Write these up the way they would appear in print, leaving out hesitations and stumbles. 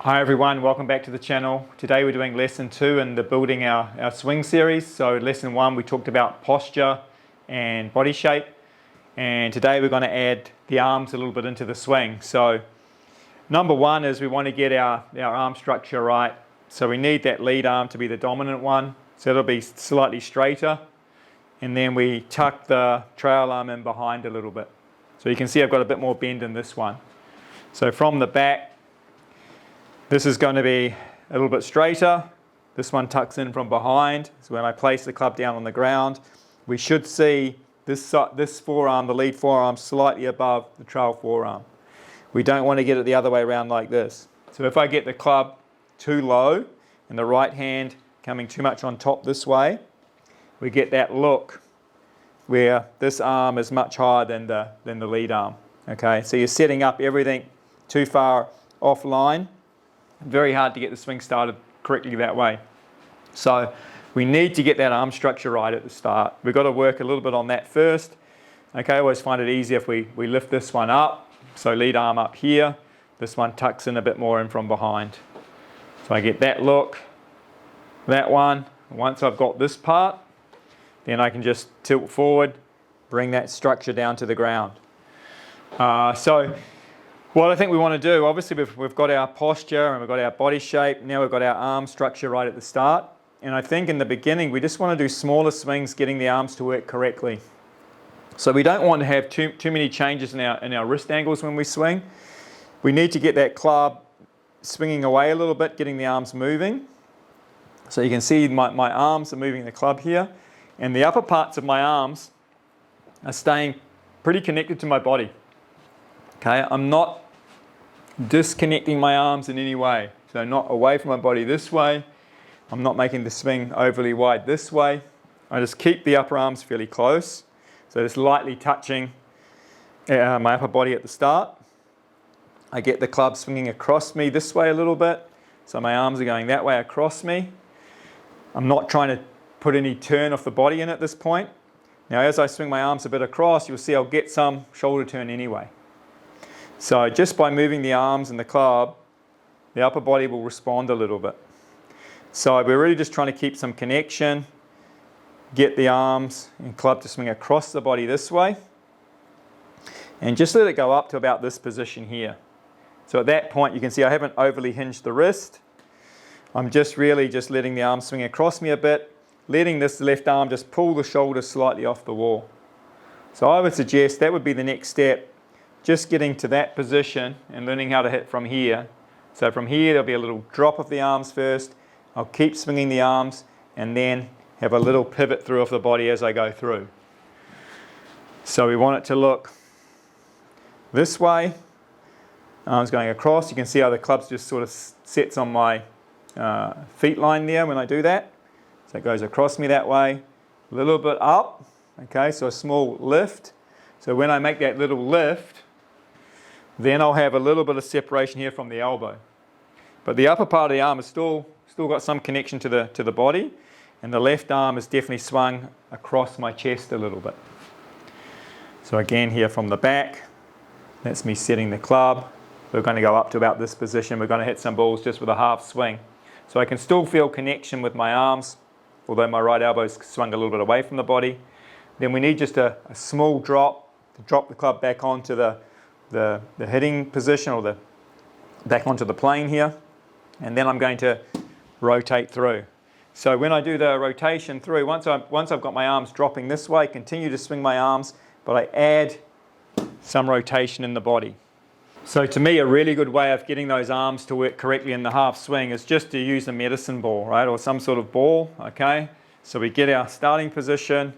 Hi everyone, welcome back to the channel. Today we're doing lesson 2 in the building our swing series. So lesson 1 we talked about posture and body shape, and today we're going to add the arms a little bit into the swing. So number 1 is we want to get our arm structure right. So we need that lead arm to be the dominant one, so it'll be slightly straighter, and then we tuck the trail arm in behind a little bit. So you can see I've got a bit more bend in this one. So from the back, this is going to be a little bit straighter. This one tucks in from behind. So when I place the club down on the ground, we should see this forearm, the lead forearm, slightly above the trail forearm. We don't want to get it the other way around like this. So if I get the club too low and the right hand coming too much on top this way, we get that look where this arm is much higher than the lead arm. Okay, so you're setting up everything too far offline. Very hard to get the swing started correctly that way. So we need to get that arm structure right at the start. We've got to work a little bit on that first. Okay, I always find it easier if we lift this one up. So lead arm up here. This one tucks in a bit more in from behind. So I get that look, that one. Once I've got this part, then I can just tilt forward, bring that structure down to the ground. So what I think we want to do, obviously we've got our posture and we've got our body shape. Now we've got our arm structure right at the start. And I think in the beginning we just want to do smaller swings, getting the arms to work correctly. So we don't want to have too many changes in our wrist angles when we swing. We need to get that club swinging away a little bit, getting the arms moving. So you can see my arms are moving the club here. And the upper parts of my arms are staying pretty connected to my body. Okay, I'm not disconnecting my arms in any way. So not away from my body this way. I'm not making the swing overly wide this way. I just keep the upper arms fairly close. So just lightly touching my upper body at the start. I get the club swinging across me this way a little bit. So my arms are going that way across me. I'm not trying to put any turn off the body in at this point. Now as I swing my arms a bit across, you'll see I'll get some shoulder turn anyway. So just by moving the arms and the club, the upper body will respond a little bit. So we're really just trying to keep some connection, get the arms and club to swing across the body this way, and just let it go up to about this position here. So at that point you can see I haven't overly hinged the wrist. I'm just really letting the arm swing across me a bit, letting this left arm just pull the shoulder slightly off the wall. So I would suggest that would be the next step. Just getting to that position and learning how to hit from here. So from here there'll be a little drop of the arms first. I'll keep swinging the arms and then have a little pivot through of the body as I go through. So we want it to look this way. Arms going across. You can see how the club just sort of sets on my feet line there when I do that. So it goes across me that way. A little bit up. Okay, so a small lift. So when I make that little lift, then I'll have a little bit of separation here from the elbow. But the upper part of the arm is still got some connection to the body, and the left arm is definitely swung across my chest a little bit. So again here from the back, that's me setting the club. We're going to go up to about this position. We're going to hit some balls just with a half swing. So I can still feel connection with my arms, although my right elbow's swung a little bit away from the body. Then we need just a small drop to drop the club back onto the hitting position, or back onto the plane here, and then I'm going to rotate through. So when I do the rotation through, once I've got my arms dropping this way, continue to swing my arms, but I add some rotation in the body. So to me, a really good way of getting those arms to work correctly in the half swing is just to use a medicine ball, right, or some sort of ball. Okay, so we get our starting position.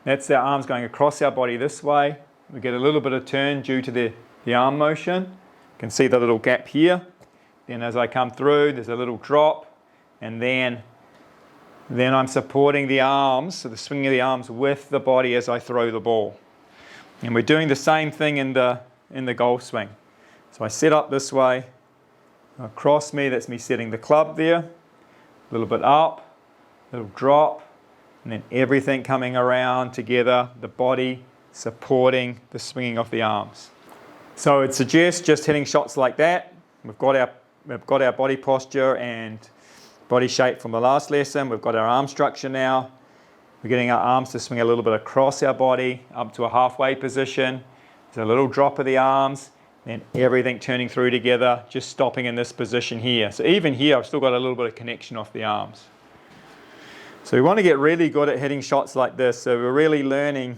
That's our arms going across our body this way. We get a little bit of turn due to the arm motion. You can see the little gap here. Then as I come through, there's a little drop, and then I'm supporting the arms, so the swing of the arms with the body as I throw the ball. And we're doing the same thing in the golf swing. So I set up this way, across me, that's me setting the club there, a little bit up, a little drop, and then everything coming around together, the body supporting the swinging of the arms. So I'd suggest just hitting shots like that. We've got our we've got our body posture and body shape from the last lesson. We've got our arm structure now. We're getting our arms to swing a little bit across our body up to a halfway position. There's a little drop of the arms, and everything turning through together, just stopping in this position here. So even here, I've still got a little bit of connection off the arms. So we want to get really good at hitting shots like this. So we're really learning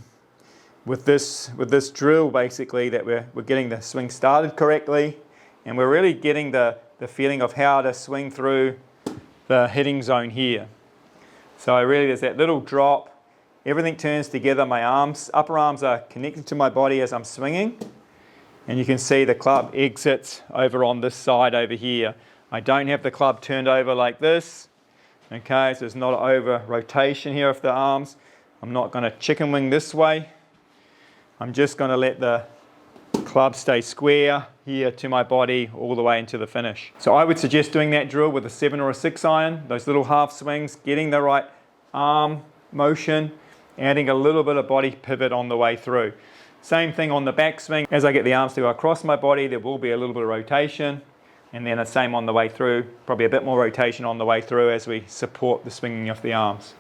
with this drill basically that we're getting the swing started correctly, and we're really getting the feeling of how to swing through the hitting zone here. So really there's that little drop, everything turns together, my arms, upper arms are connected to my body as I'm swinging, and you can see the club exits over on this side over here. I don't have the club turned over like this, okay, so there's not an over rotation here of the arms. I'm not going to chicken wing this way. I'm just going to let the club stay square here to my body all the way into the finish. So I would suggest doing that drill with a 7 or a 6 iron, those little half swings, getting the right arm motion, adding a little bit of body pivot on the way through. Same thing on the backswing. As I get the arms to go across my body, there will be a little bit of rotation, and then the same on the way through, probably a bit more rotation on the way through as we support the swinging of the arms.